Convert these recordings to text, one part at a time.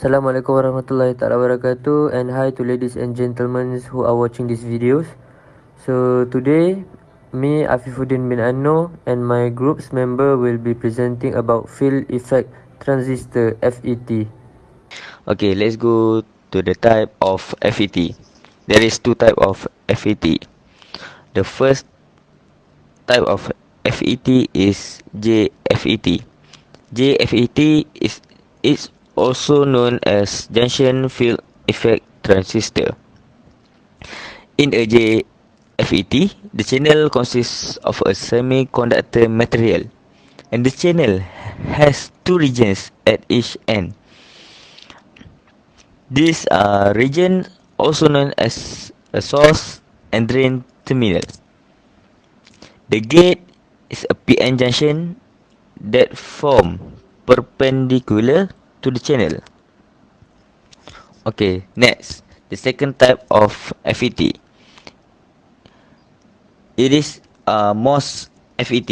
Assalamualaikum warahmatullahi taala wabarakatuh, and hi to ladies and gentlemen who are watching these videos. So today, me Afifuddin bin Anno and my group's member will be presenting about field effect transistor FET. Okay, let's go to the type of FET. There is two type of FET. The first type of FET is JFET. JFET is also known as junction field effect transistor. In a JFET, the channel consists of a semiconductor material, and the channel has two regions at each end. These are regions also known as a source and drain terminal. The gate is a PN junction that form perpendicular to the channel. Okay, next, the second type of FET. It is a MOS FET,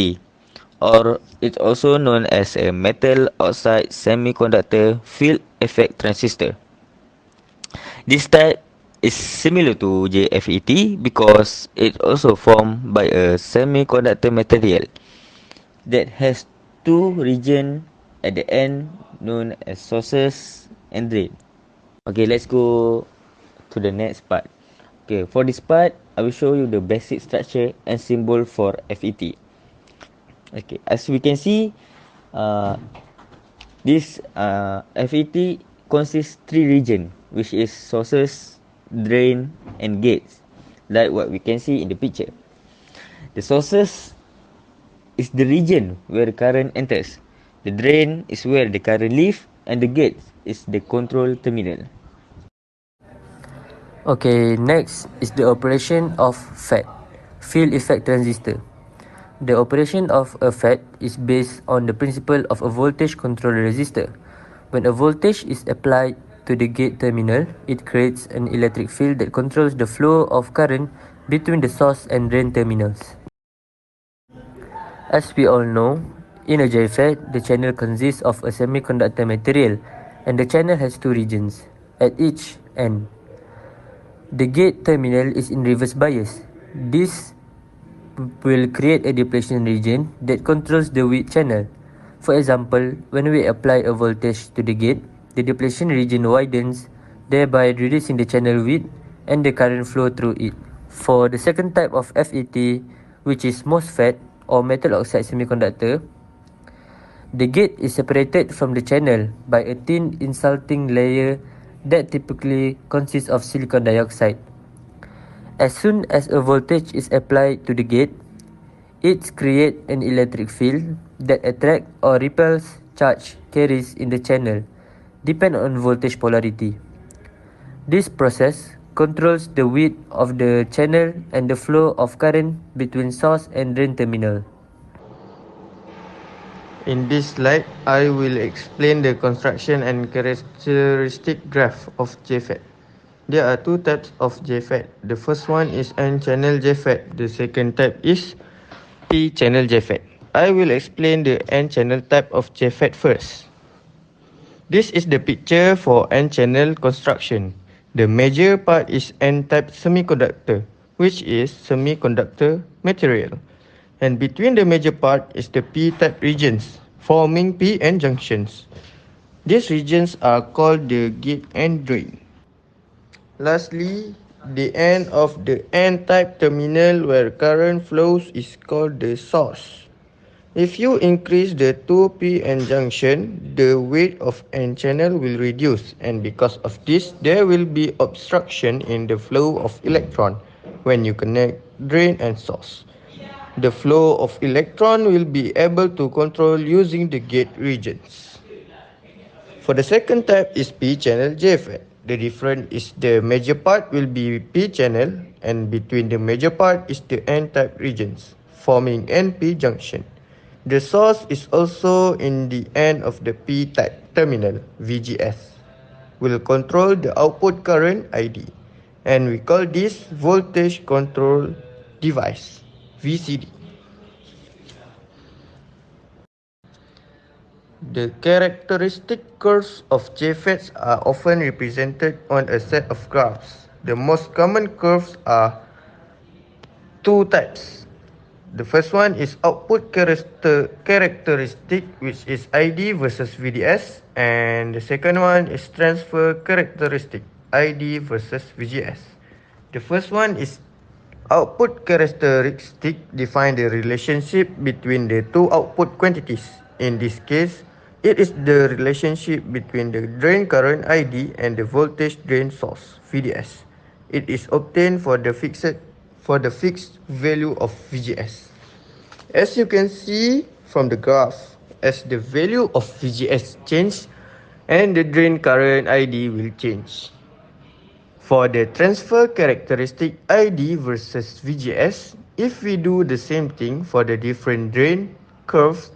or it's also known as a metal oxide semiconductor field effect transistor. This type is similar to JFET because it also formed by a semiconductor material that has two regions at the end known as sources and drain. Okay, let's go to the next part. Okay, for this part, I will show you the basic structure and symbol for FET. Okay, as we can see, uh, this FET consists three region, which is sources, drain, and gates, like what we can see in the picture. The sources is the region where the current enters. The drain is where the current leaves, and the gate is the control terminal. Okay, next is the operation of FET, field effect transistor. The operation of a FET is based on the principle of a voltage control resistor. When a voltage is applied to the gate terminal, it creates an electric field that controls the flow of current between the source and drain terminals. As we all know, in a JFET, the channel consists of a semiconductor material, and the channel has two regions at each end. The gate terminal is in reverse bias. This will create a depletion region that controls the width channel. For example, when we apply a voltage to the gate, the depletion region widens, thereby reducing the channel width and the current flow through it. For the second type of FET, which is MOSFET or metal oxide semiconductor, the gate is separated from the channel by a thin insulting layer that typically consists of silicon dioxide. As soon as a voltage is applied to the gate, it creates an electric field that attracts or repels charge carries in the channel, depending on voltage polarity. This process controls the width of the channel and the flow of current between source and drain terminal. In this slide, I will explain the construction and characteristic graph of JFET. There are two types of JFET. The first one is N-channel JFET. The second type is P-channel JFET. I will explain the N-channel type of JFET first. This is the picture for N-channel construction. The major part is N-type semiconductor, which is semiconductor material. And between the major part is the P-type regions, forming P-N junctions. These regions are called the gate and drain. Lastly, the end of the N-type terminal where current flows is called the source. If you increase the 2p-n junction, the weight of n channel will reduce, and because of this, there will be obstruction in the flow of electron when you connect drain and source. The flow of electron will be able to control using the gate regions. For the second type is p-channel JFET. The difference is the major part will be p-channel, and between the major part is the n-type regions, forming NP junction. The source is also in the end of the P-type terminal, VGS. Will control the output current ID, and we call this voltage control device, VCD. The characteristic curves of JFETs are often represented on a set of graphs. The most common curves are two types. The first one is output characteristic, which is ID versus VDS, and the second one is transfer characteristic, ID versus VGS. The first one is output characteristic define the relationship between the two output quantities. In this case, it is the relationship between the drain current ID and the voltage drain source VDS. It is obtained for the fixed value of VGS. As you can see from the graph, as the value of VGS change and the drain current ID will change. For the transfer characteristic ID versus VGS, if we do the same thing for the different drain curves,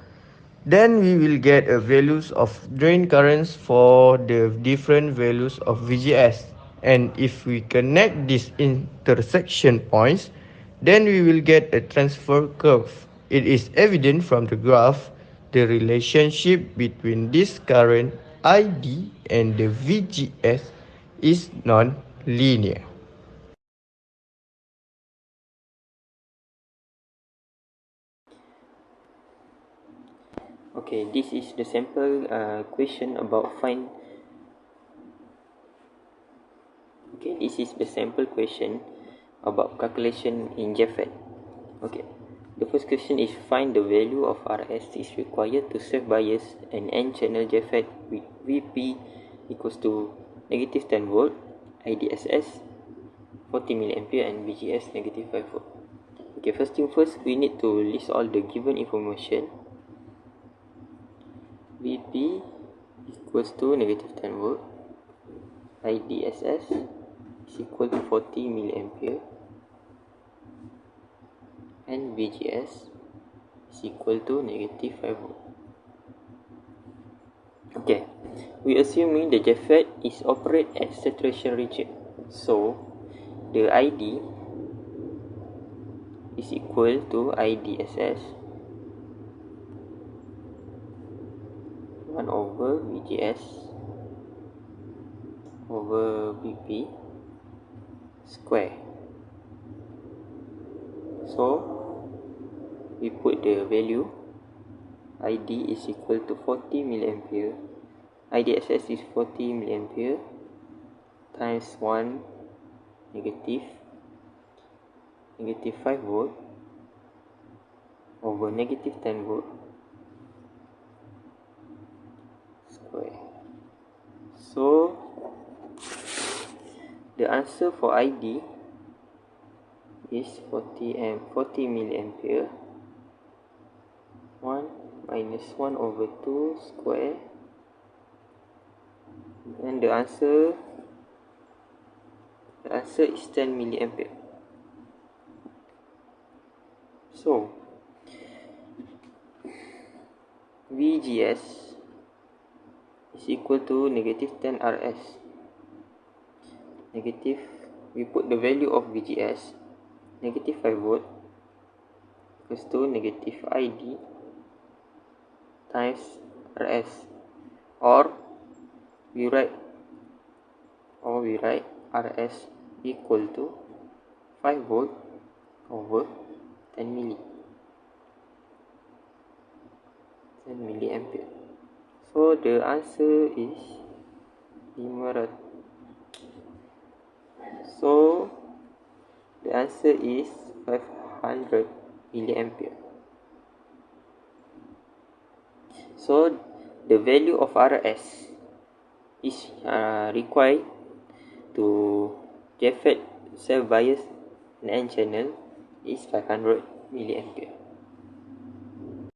then we will get a values of drain currents for the different values of VGS. And if we connect these intersection points, then we will get a transfer curve. It is evident from the graph the relationship between this current ID and the VGS is non-linear. Okay, this is the sample question about find. Okay, this is the sample question about calculation in JFET. Okay, the first question is find the value of RS is required to self bias an N-channel JFET with VP equals to negative 10 volt, IDSS 40 milliampere and VGS negative 5 volt. Okay, first thing first, we need to list all the given information. VP equals to negative 10 volt, IDSS is equal to 40 milliampere and VGS is equal to negative 5 volt. Okay, we assuming the JFET is operate at saturation region, so the ID is equal to IDSS 1 over VGS over VP square. So we put the value ID is equal to 40 milliampere, IDSS is 40 milliampere times 1 negative 5 volt over negative 10 volt square. So the answer for ID is 40 milliampere. 1 minus 1 over 2 square, and the answer is 10 milliampere. So VGS is equal to negative 10 RS. Negative, we put the value of VGS negative 5 volt equals to negative ID times RS, or we write RS equal to 5 volt over 10 milliampere. So the answer is 500. So the answer is 500 milliampere. So the value of RS is required to JFET self bias an N channel is 500 milliampere.